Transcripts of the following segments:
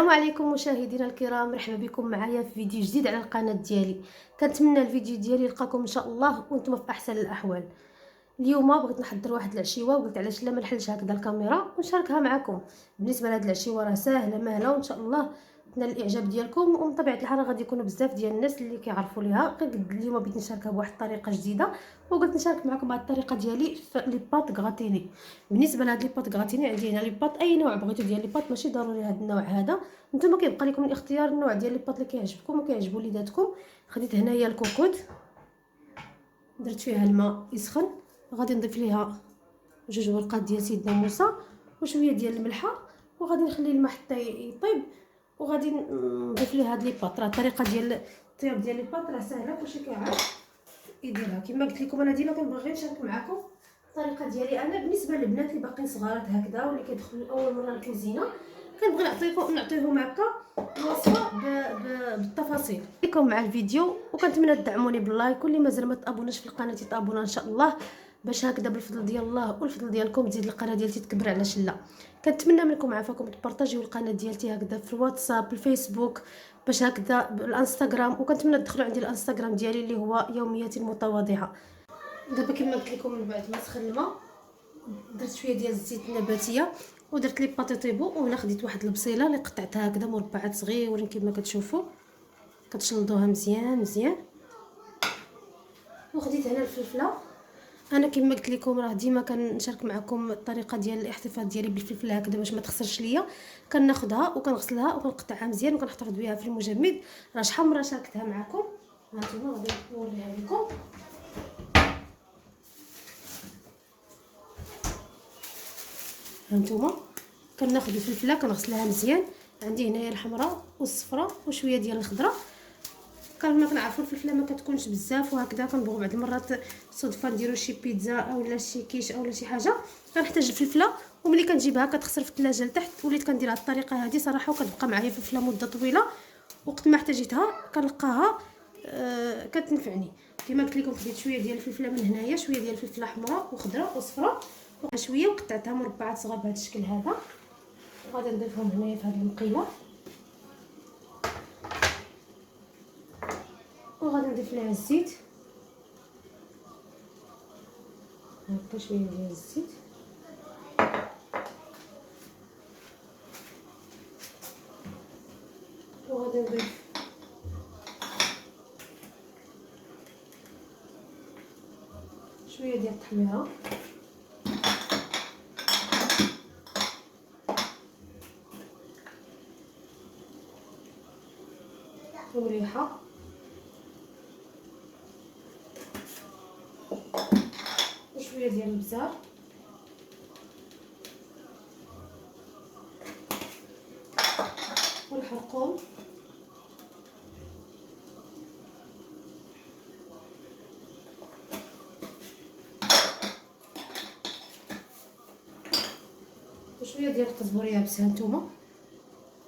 السلام عليكم مشاهدينا الكرام، مرحبا بكم معايا في فيديو جديد على القناه ديالي. كنتمنى الفيديو ديالي يلقاكم ان شاء الله وانتم في احسن الاحوال. اليوم بغيت نحضر واحد العشيوه وقلت علاش لا ما نحلش هكذا الكاميرا ونشاركها معكم. بالنسبه لهاد العشيوه راه ساهله ماهله وان شاء الله تنال الاعجاب ديالكم، ومن طبيعه الحال غادي يكونوا بزاف ديال الناس اللي كيعرفوا ليها. اليوم بغيت نشاركها بواحد الطريقه جديده وقلت نشارك معكم هاد الطريقه ديالي في لي باط غراتيني. بالنسبه لهاد لي باط غراتيني عندي هنا لي باط اي نوع بغيتو ديال لي باط، ماشي ضروري هاد النوع هذا. نتوما كيبقى لكم الاختيار النوع ديال لي باط اللي كيعجبكم وكيعجب وليداتكم. خديت هنايا الكوكوط، درت فيها الماء يسخن، غادي نضيف ليها جوج ورقات ديال سيدنا موسى وشويه ديال الملحه، وغادي نخلي الماء حتى يطيب، وغادي نضيف ليه هاد لي باط. راه الطريقه ديال الطياب ديال لي باط راه سهله، كلشي كيعرف يديرها. كما قلت لكم انا ديما كنبغي غير نشارك معكم الطريقه ديالي انا. بالنسبه للبنات اللي باقيين صغارات هكذا واللي كيدخلوا اول مره الكوزينه، كنبغي نعطيهم هكا الوصفه بالتفاصيل. لكم مع الفيديو وكنتمنى تدعموني باللايك، واللي مازال ما تابوناش في القناه تابونا ان شاء الله، باش هكذا بالفضل ديال الله والفضل ديالكم تزيد القناه ديالتي تكبر. علاش لا؟ كنتمنى منكم عافاكم تبارطاجيو القناه ديالتي هكذا في الواتساب الفيسبوك باش هكذا الانستغرام، وكنتمنى تدخلوا عندي الانستغرام ديالي اللي هو يوميات المتواضعه. دابا كما قلت لكم من بعد ما سخن الماء درت شويه ديال الزيت النباتيه ودرت لي باطي طيبو، وهنا خديت واحد البصيله اللي قطعتها هكذا مربعات صغيورين كما كتشوفوا، كتشلضوها مزيان مزيان. وخديت هنا الفلفله. انا كما قلت لكم راه ديما كنشارك معكم الطريقه ديال الاحتفاظ ديالي بالفلفله هكذا باش ما تخسرش ليا. كناخذها وكنغسلها وكنقطعها مزيان وكنحتفظ بها في المجمد. راه شحال مره شاركتها معكم، هانتوما غادي نوريها لكم. هانتوما كناخذ الفلفله كنغسلها مزيان. عندي هنايا الحمراء والصفراء وشويه ديال الخضراء. كما كنعرفوا الفلفله ما كتكونش بزاف وهكذا، كنبغوا بعض المرات صدفه نديروا شي بيتزا اولا شي كيش اولا شي حاجه كنحتاج الفلفله، وملي كنجيبها كتخسر في الثلاجه لتحت. وليت كندير هذه الطريقه هذه صراحه وكتبقى معايا فلفله مده طويله، وقت ما احتاجيتها كنلقاها كتنفعني. كما قلت لكم خديت شويه ديال الفلفله من هنايا، شويه ديال الفلفله حمراء وخضراء وصفراء شويه، وقطعتها مربعات صغار بهذا الشكل هذا، وغادي نضيفهم هنايا في هذه المقيله، وغادي نضيف ليها الزيت هكا شويه ديال الزيت، وغادي نضيف شويه ديال التحميره ومليحه، وشويه ديال البزار، والحرقوم، وشويه ديال القزبر يابس. هانتوما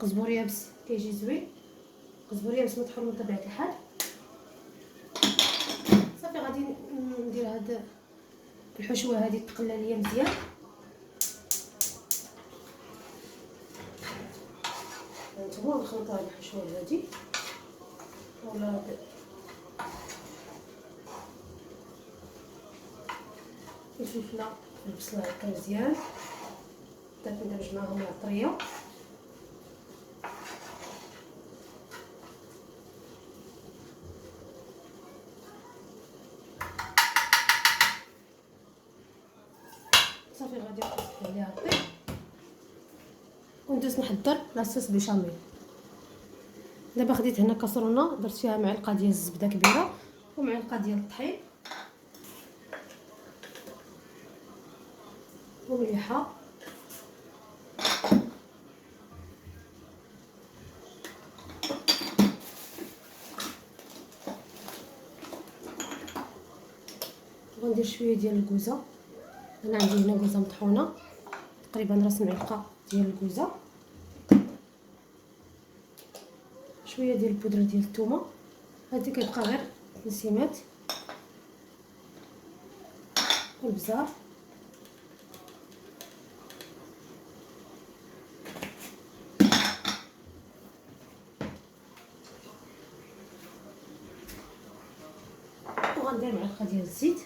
قزبر يابس كيجي زوين، قزبر يابس مطحون من طبيعه الحال. صافي غادي ندير هاد الحشوه هذه تقلى ليا مزيان. هانتوما نخلط هاد الحشوه هذه ولا الفلفله والبصله هكا مزيان، بدات ندمج معاهم العطريه. صافي غادي نحط عليها الطيب وندوز نحضر لاصوص بيشاميل. دابا خديت هنا كاسرونه درت فيها معلقه ديال الزبده كبيره ومعلقه ديال الطحين ومليحه، وغندير شويه ديال الكوزه. انا عندي هنا كوزه مطحونه تقريبا راس معلقه ديال الكوزه، شويه ديال البودره ديال الثومه، هادي كيبقى غير نسيمات، والبزار، غندير معلقه ديال الزيت،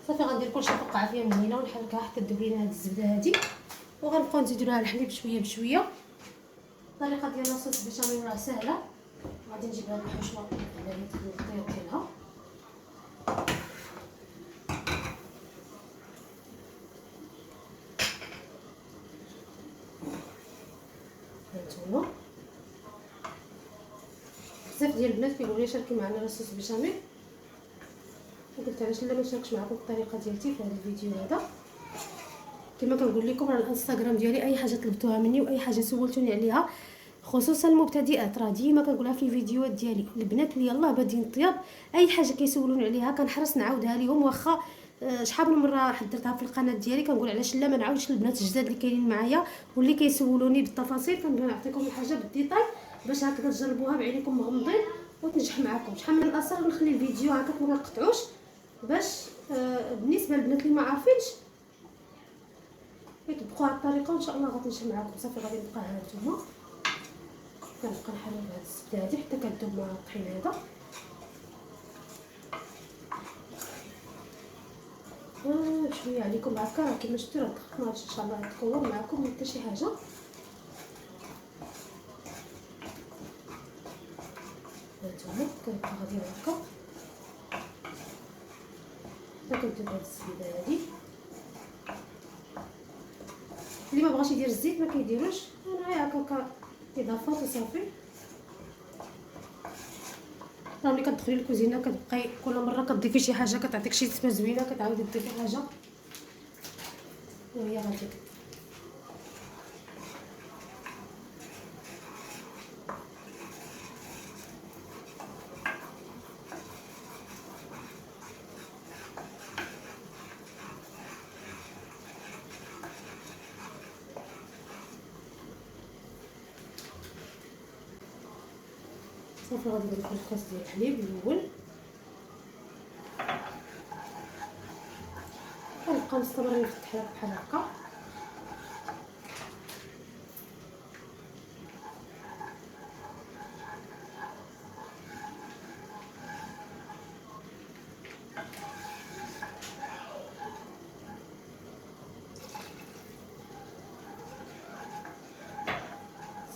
صافي غندير كلشي فوق عافيه من هنا ونحركها حتى تذوب لينا هاد الزبده هادي، وغنبقاو نزيدو لها الحليب بشويه بشويه. الطريقه ديال لاصوص بيشاميل راه سهله. غادي نجيب هاد الحشوه على يد الخيط ديالها، هانتوما بزاف ديال البنات كيقولوا لي شاركي معنا لاصوص بيشاميل، وقلت علاش لا ما نشاركش معكم الطريقه ديالتي في هذا الفيديو هذا. كما كنقول لكم راه الانستغرام ديالي اي حاجه طلبتوها مني واي حاجه سولتوني عليها خصوصا المبتدئات، راه ديما كنقولها في الفيديوهات ديالي، البنات اللي يلاه بادين الطياب اي حاجه كيسولوني عليها كنحرص نعاودها لهم، واخا شحال من مره حضرتها في القناه ديالي كنقول علاش لا ما نعاودش البنات الجداد اللي كاينين معايا واللي كيسولوني بالتفاصيل كنعطيكم الحاجه بالديتاي باش هكذا تجربوها بعينيكم مغمضين وتنجح معكم. شحال من الاصل نخلي الفيديو هكاك ما نقطعوش باش بالنسبه للبنات اللي ما عارفينش يطبقوا هاد الطريقه وان شاء الله غتنجح معكم. صافي غادي نبقى ها نتوما كنبقى نحرك هاد الزبده هادي حتى كتذوب مع الطحين هذا. شويه عليكم هكا راه كيما شفتوا راه دخلنا ان شاء الله غتكون معكم حتى شي حاجه. هانتوما كنبقى غادي هكا حتى كتذوب هاد الزبده هادي. اللي ما بغاش يدير الزيت ما كيديروش، انا هكا اضافات وصافي. راه ملي كتدخلي للكوزينه كتبقاي كل مره كتضيفي شي حاجه كتعطيك شي سمه زوينه كتعاودي تضيفي حاجه وهي غادي صافي. غادي ندير الكاس ديال الحليب الاول، غنبقى مستمرين في التحريك بحال هكا.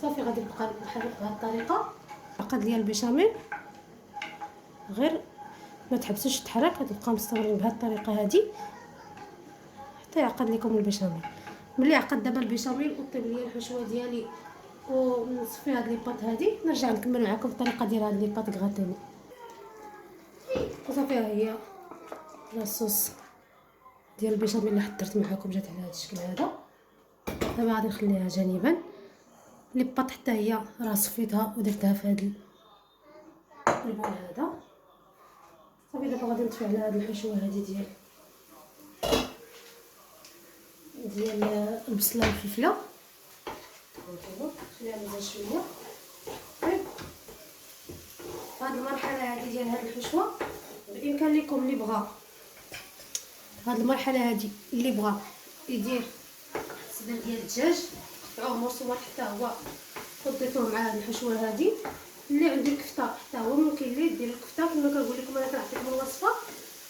صافي غادي نبقى نحرك بهذه الطريقه. العقد ديال البيشاميل غير ما تحبسوش تحرك، غتبقاو مستمرين بهذه الطريقه هذه حتى يعقد لكم البيشاميل. ملي عقد دابا البيشاميل وطيب ليا الحشوه ديالي ونصفي هاد لي باط هادي نرجع نكمل معكم الطريقه ديال هاد لي باط غراتيني. وصافي ها هي لاصوص ديال البيشاميل اللي حضرت معكم جات على هاد الشكل هذا. دابا غادي نخليها جانبا. لي باط حتى هي راه صفيتها ودرتها في هاد البول هذا. صافي دابا غادي نطفي على هاد الحشوه هادي ديال البصله والفلفله. نخليها مزال شويه. هاد المرحله هادي ديال هاد الحشوه بامكان لكم اللي بغى هاد المرحله هادي اللي بغى يدير صدر ديال الدجاج قطعوه مرسومات حتى هو وضيفوه مع هاد الحشوه هادي. اللي عنده الكفته حتى هو ممكن اللي يدير الكفته. كما كنقول لكم انا كنعطيكم الوصفه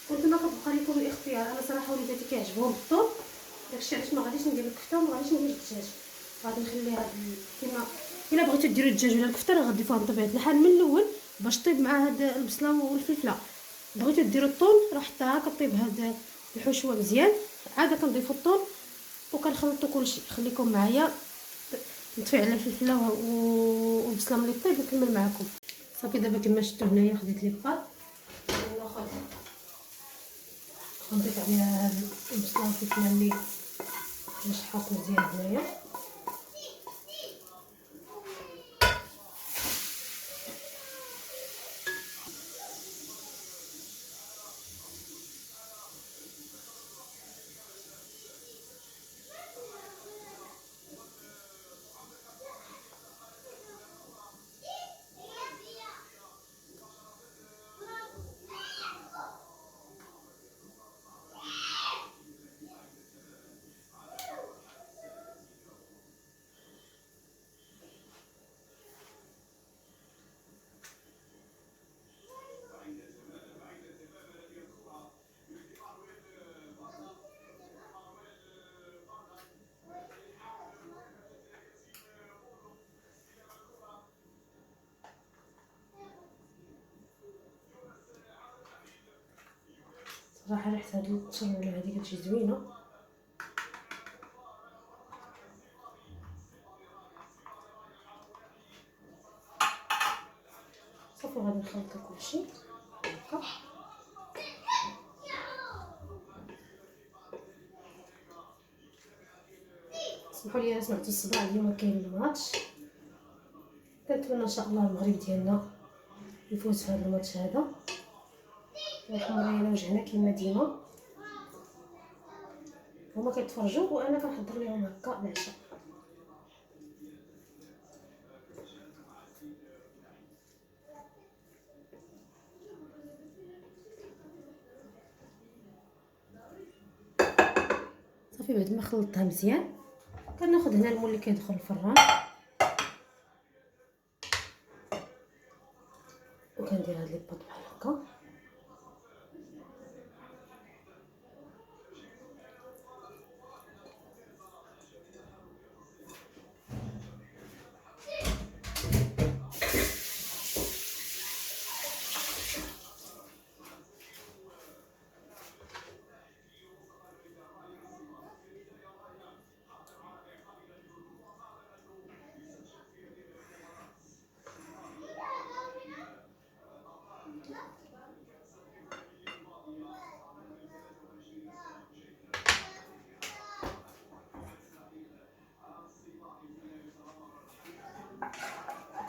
وانتما كتبقى لكم الاختيار. انا صراحه وليداتي كيعجبهم الطون داكشي علاش ما غاديش ندير الكفته وما غاديش ندير الدجاج. غادي نخلي هاد كيما الا بغيتو ديروا الدجاج ولا الكفته راه غديفوها بطبيعه الحال من الاول باش طيب مع هاد البصله والفلفله. بغيتو ديروا الطون راه حتى ها كطيب هاد الحشوه مزيان. عاد كنضيفوا الطون وكنخلطوا كلشي. خليكم معايا نطفي على الفلفله والبصله ملي طيب نكمل معكم. صافي دابا كما شفتوا هنايا خديت لي باط وناخذ نضيف عليها هاد البصله والفلفله اللي نشحط مزيان هنايا. صراحه ريحه هاد التشرونه هادي كتجي زوينه. صافي غادي نخلطو كلشي هكا. اسمحوا لي سمعتوا الصداع، اليوم كاين الماتش. كنتمنى ان شاء الله المغرب ديالنا يفوز في هذا الماتش هذا ويحمر لينا وجهنا كما ديما. هما كيتفرجوا وانا كنحضر لهم هكا العشاء. صافي بعد ما خلطتها مزيان كناخذ هنا المول اللي كيدخل الفران وكندير هاد لي بوط بحال هكا.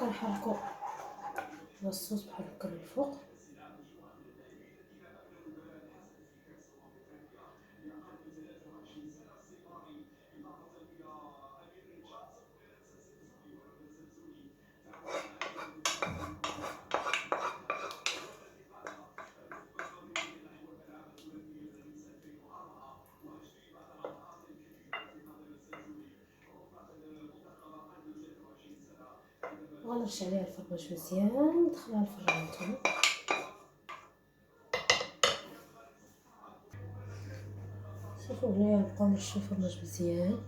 وكنحركو الصوص بحال هكا من الفوق. وغنرش عليها الفرماج مزيان وندخلها الفران نتوما. صافي هنايا نبقاو نرشو الفرماج مزيان.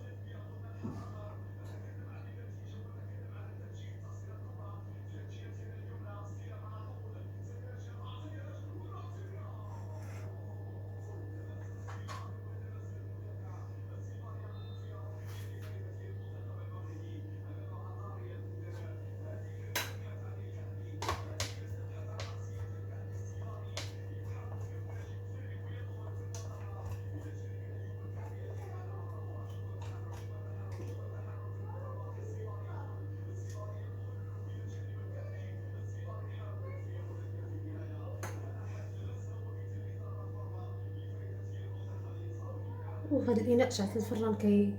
وهذا الاناء شعلت الفران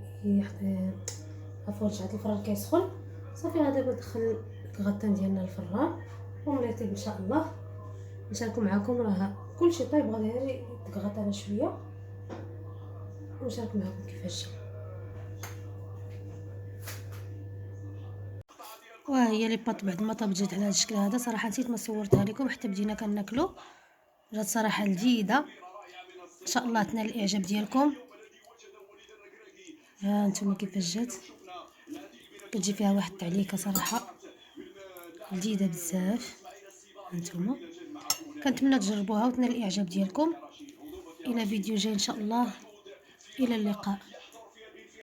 عفوا شعلت الفران كيسخن. صافي دابا ندخل الغطان ديالنا الفران ومليطيب ان شاء الله. نشاركو معكم راه كلشي طايب، غير يتغطى شويه ونشارك معكم كيفاش جا. وهي لي باط بعد ما طابت جات على هذا الشكل هذا. صراحه نسيت ما صورتها لكم حتى بدينا كناكلو. جات صراحه لذيذه ان شاء الله تنال الاعجاب ديالكم. ها انتم كيفاش جات، كتجي فيها واحد التعليكه صراحه لذيذه بزاف. هانتوما كنتمنى تجربوها وتنال الاعجاب ديالكم. الى فيديو جاي ان شاء الله، الى اللقاء.